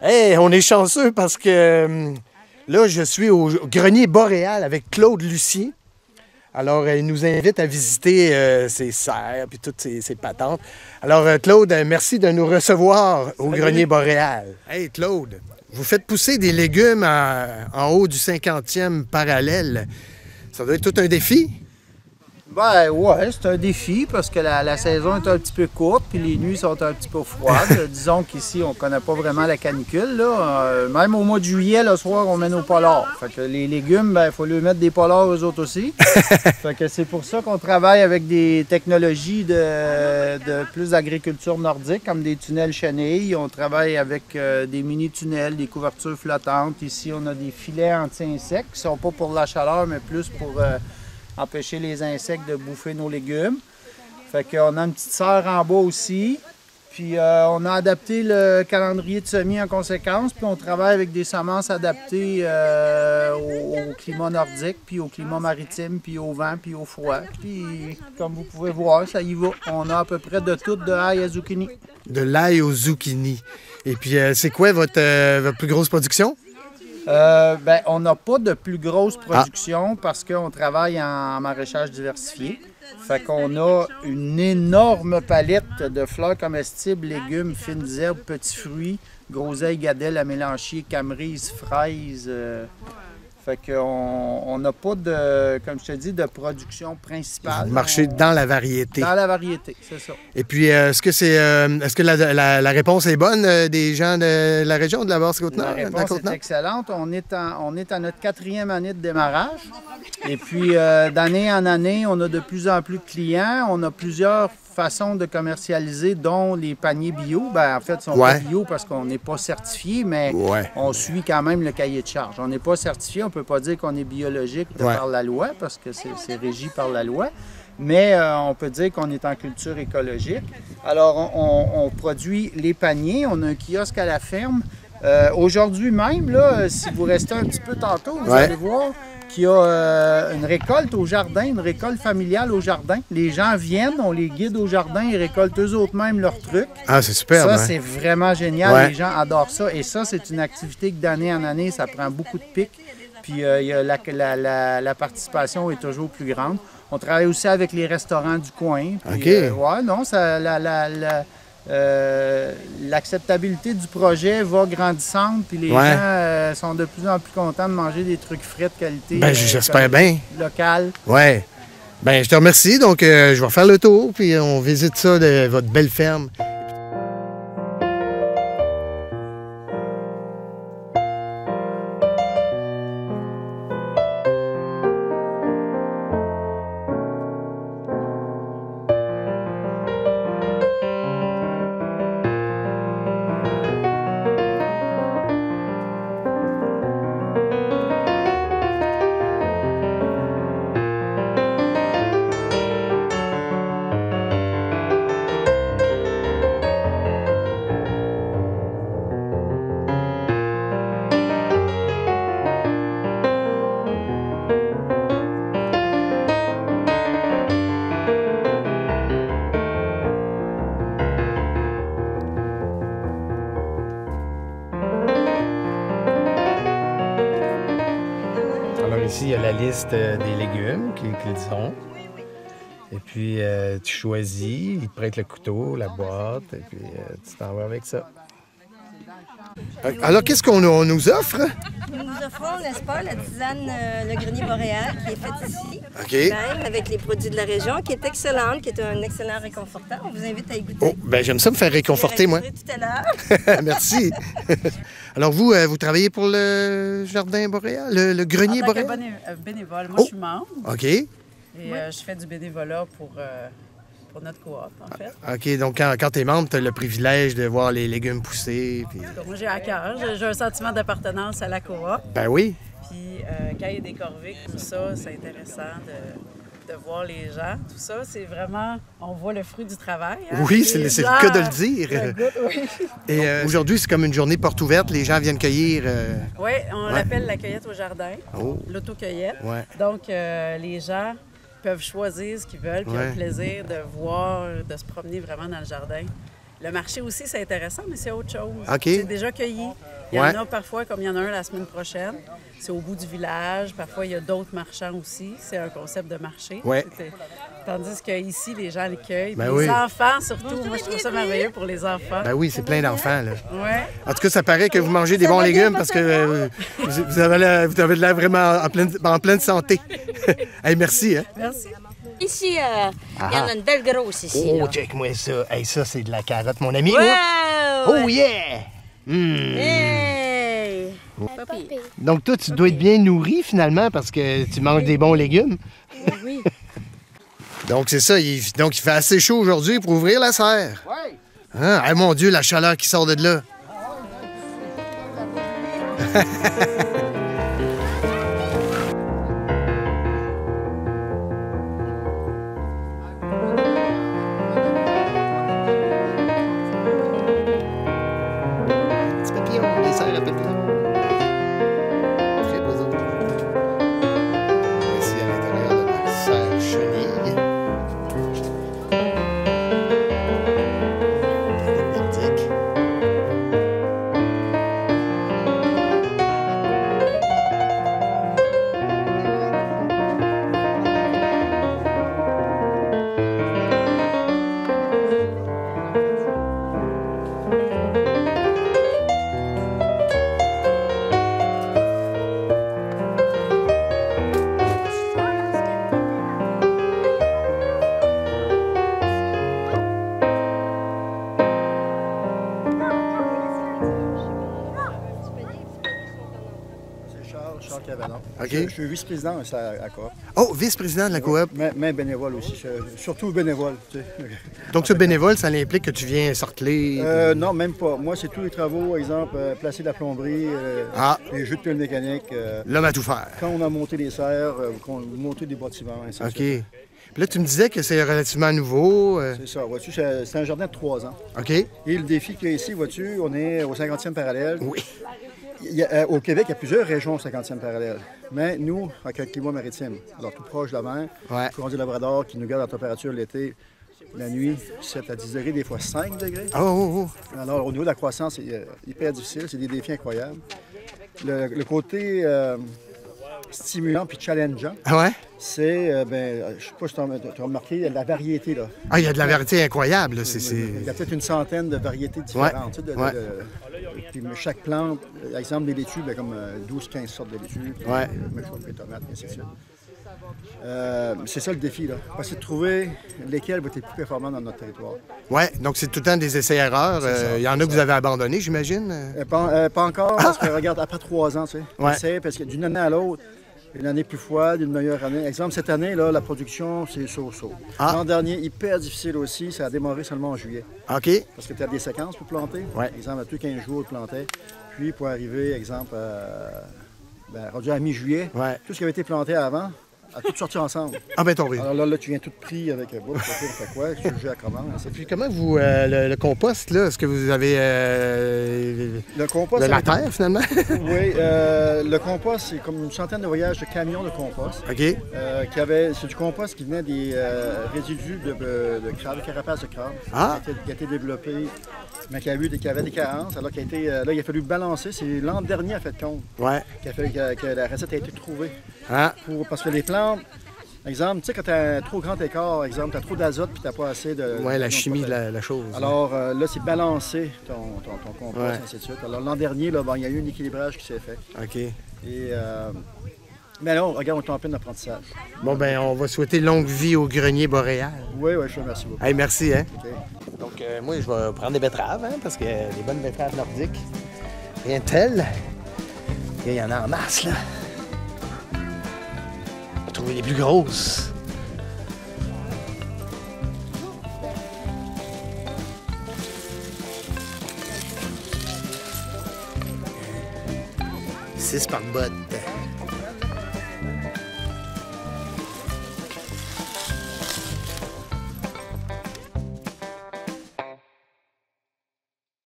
Hey, on est chanceux parce que là, je suis au grenier boréal avec Claude Lucier. Alors, il nous invite à visiter ses serres et toutes ses patentes. Alors, Claude, merci de nous recevoir au grenier boréal. Hey, Claude, vous faites pousser des légumes en haut du 50e parallèle. Ça doit être tout un défi? Ben ouais, c'est un défi parce que la saison est un petit peu courte puis les nuits sont un petit peu froides. Disons qu'ici, on connaît pas vraiment la canicule. Là. Même au mois de juillet, le soir, on met nos polars. Fait que les légumes, ben il faut lui mettre des polars eux autres aussi. Fait que c'est pour ça qu'on travaille avec des technologies de plus d'agriculture nordique, comme des tunnels chenilles. On travaille avec des mini-tunnels, des couvertures flottantes. Ici, on a des filets anti-insectes qui sont pas pour la chaleur, mais plus pour empêcher les insectes de bouffer nos légumes. Fait qu'on a une petite serre en bas aussi. Puis on a adapté le calendrier de semis en conséquence. Puis on travaille avec des semences adaptées au climat nordique, puis au climat maritime, puis au vent, puis au froid. Puis comme vous pouvez voir, ça y va. On a à peu près de tout de l'ail à zucchini. De l'ail au zucchini. Et puis, c'est quoi votre plus grosse production? Ben, on n'a pas de plus grosse production parce qu'on travaille en maraîchage diversifié. Fait qu'on a une énorme palette de fleurs comestibles, légumes, fines herbes, petits fruits, groseilles, gadelles, amélanchiers, camerises, fraises. Fait qu'on n'a pas de, comme je te dis, de production principale. Vous marchez dans la variété. Dans la variété, c'est ça. Et puis, est-ce que la réponse est bonne des gens de la région de la Basse-Côte-Nord? La réponse est excellente. On est à notre 4e année de démarrage. Et puis, d'année en année, on a de plus en plus de clients. On a plusieurs façons de commercialiser, dont les paniers bio. Ben, en fait, ils sont pas bio parce qu'on n'est pas certifié, mais on suit quand même le cahier de charge. On n'est pas certifié, on ne peut pas dire qu'on est biologique par la loi, parce que c'est régi par la loi. Mais on peut dire qu'on est en culture écologique. Alors, on produit les paniers. On a un kiosque à la ferme. Aujourd'hui même, là, si vous restez un petit peu tantôt, vous allez voir qu'il y a une récolte au jardin, une récolte familiale au jardin. Les gens viennent, on les guide au jardin, ils récoltent eux-mêmes leurs trucs. Ah, c'est super. Ça, c'est vraiment génial. Les gens adorent ça. Et ça, c'est une activité que d'année en année, ça prend beaucoup de pics. Puis la participation est toujours plus grande. On travaille aussi avec les restaurants du coin. Puis, l'acceptabilité du projet va grandissante, puis les gens sont de plus en plus contents de manger des trucs frais de qualité. Ben, j'espère bien. Local. Ouais. Ben, je te remercie. Donc, je vais faire le tour, puis on visite ça de votre belle ferme. Ici, il y a la liste des légumes qu'ils ont. Et puis, tu choisis, ils te prêtent le couteau, la boîte, et puis tu t'en vas avec ça. Alors, qu'est-ce qu'on nous offre? Nous offrons, n'est-ce pas, la tisane Le Grenier Boréal qui est faite ici. OK. Même avec les produits de la région, qui est excellente, qui est un excellent réconfortant. On vous invite à y goûter. Oh, ben j'aime ça me faire réconforter, moi. Tout à l'heure. Merci. Alors, vous travaillez pour le jardin boréal, le grenier boréal? En tant que bénévole. Moi, je suis membre. OK. Et je fais du bénévolat pour notre coop, en fait. OK, donc quand tu es membre, tu as le privilège de voir les légumes pousser. Puis... Moi, j'ai à cœur. J'ai un sentiment d'appartenance à la coop. Ben oui. Puis quand il y a des corvées comme ça, c'est intéressant de voir les gens. Tout ça, c'est vraiment... On voit le fruit du travail. Hein? Oui, c'est le cas de le dire. Oui. Et aujourd'hui, c'est comme une journée porte ouverte. Les gens viennent cueillir. Oui, on l'appelle la cueillette au jardin, l'autocueillette. Ouais. Donc, les gens peuvent choisir ce qu'ils veulent, puis ont le plaisir de voir, de se promener vraiment dans le jardin. Le marché aussi, c'est intéressant, mais c'est autre chose. OK. C'est déjà cueilli. Il y Ouais. en a parfois, comme il y en a un la semaine prochaine. C'est au bout du village. Parfois, il y a d'autres marchands aussi. C'est un concept de marché. Ouais. Tandis qu'ici, les gens les cueillent. Ben Puis oui. les enfants, surtout. Moi, je trouve ça merveilleux pour les enfants. Ben oui, c'est plein d'enfants, là. Ouais. En tout cas, ça paraît que vous mangez des bons légumes parce que vous avez de l'air vraiment en pleine santé. Hey, merci, hein? Merci. Ici, il y en a une belle grosse ici. Oh, là. check-moi ça. Hey, ça, c'est de la carotte, mon ami. Ouais, Oh, ouais. yeah! Hmm. Hey! Pas pire. Donc, toi, tu dois être bien nourri, finalement, parce que tu manges des bons légumes. Oui. Donc, c'est ça. Il fait assez chaud aujourd'hui pour ouvrir la serre. Oui. Hein? Hey, mon Dieu, la chaleur qui sort de là. Petit papillon, les serres à papillon. Très beaux autres. Ici, à l'intérieur de la serre chenille. Magnifique. C'est Charles Cavanon. OK. Je suis vice-président à Coop. Oh, vice-président de la coop. Mais bénévole aussi. Surtout bénévole. Tu sais. Donc, ce bénévole, ça implique que tu viens sorteler. Non, même pas. Moi, c'est tous les travaux, exemple, placer de la plomberie, Ah. les jeux de pile mécanique. L'homme à tout faire. Quand on a monté les serres, qu'on a monté des bâtiments, ainsi de OK. suite. Puis là, tu me disais que c'est relativement nouveau. C'est ça. Vois-tu, c'est un jardin de 3 ans. OK? Et le défi qu'il y a ici, vois-tu, on est au 50e parallèle. Oui. Au Québec, il y a plusieurs régions au 50e parallèle. Mais nous, avec un climat maritime, alors tout proche de la mer, Ouais. courant du Labrador qui nous garde la température l'été, la nuit, 7 à 10 degrés, des fois 5 degrés. Oh, oh, oh. Alors, au niveau de la croissance, c'est hyper difficile. C'est des défis incroyables. Le côté stimulant puis challengeant, Ah ouais? c'est, je sais pas si tu as remarqué, la variété. Là. Ah, il y a de la variété incroyable. Là. Il y a peut-être une centaine de variétés différentes. Tu sais, Ouais. Puis chaque plante, exemple des laitues, comme 12-15 sortes de laitues. Ouais. Même chose pour les tomates, et ainsi de suite. C'est ça le défi, là. C'est de trouver lesquels vont être les plus performants dans notre territoire. Ouais, donc c'est tout le temps des essais-erreurs. Il y en a que vous avez abandonnés, j'imagine. Pas encore, parce que regarde, après 3 ans, tu sais, Ouais. essaie, parce que d'une année à l'autre, une année plus froide, une meilleure année. Exemple, cette année, là, la production, c'est so-so. Ah. L'an dernier, hyper difficile aussi, ça a démarré seulement en juillet. OK? Parce que tu as des séquences pour planter. Ouais. Exemple, à tous 15 jours, tu plantais. Puis, pour arriver, exemple, rendu à mi-juillet, Ouais. tout ce qui avait été planté avant a tout sorti ensemble. Ah, ben tombé. Alors là, tu viens tout pris avec bon, ça fait quoi, tu joues à comment. Ainsi de Puis suite. comment vous, le compost, là, est-ce que vous avez Le compost. de la avec- terre, finalement? Oui, le compost, c'est comme une centaine de voyages de camions de compost. OK? C'est du compost qui venait des résidus de crabe, de carapace de crabe, Ah. qui a été développé, mais qui avait des carences. Alors là, il a fallu balancer. C'est l'an dernier, à fait compte, Ouais. que la recette a été trouvée. Ah, Parce que les plantes, exemple, tu sais, quand tu as un trop grand écart, exemple, tu as trop d'azote puis tu n'as pas assez de. ouais, la de- chimie de la chose. Alors là, c'est balancer ton compost, Ouais. ainsi de suite. Alors l'an dernier, là, il y a eu un équilibrage qui s'est fait. OK. Et, mais là, regarde, on est en plein d'apprentissage. Bon, ben on va souhaiter longue vie au grenier boréal. Oui, je te remercie beaucoup. Hey, merci, hein? OK. Donc, moi, je vais prendre des betteraves, hein, parce que les bonnes betteraves nordiques, rien de tel. Il y en a en masse, là. On va trouver les plus grosses. Six par botte.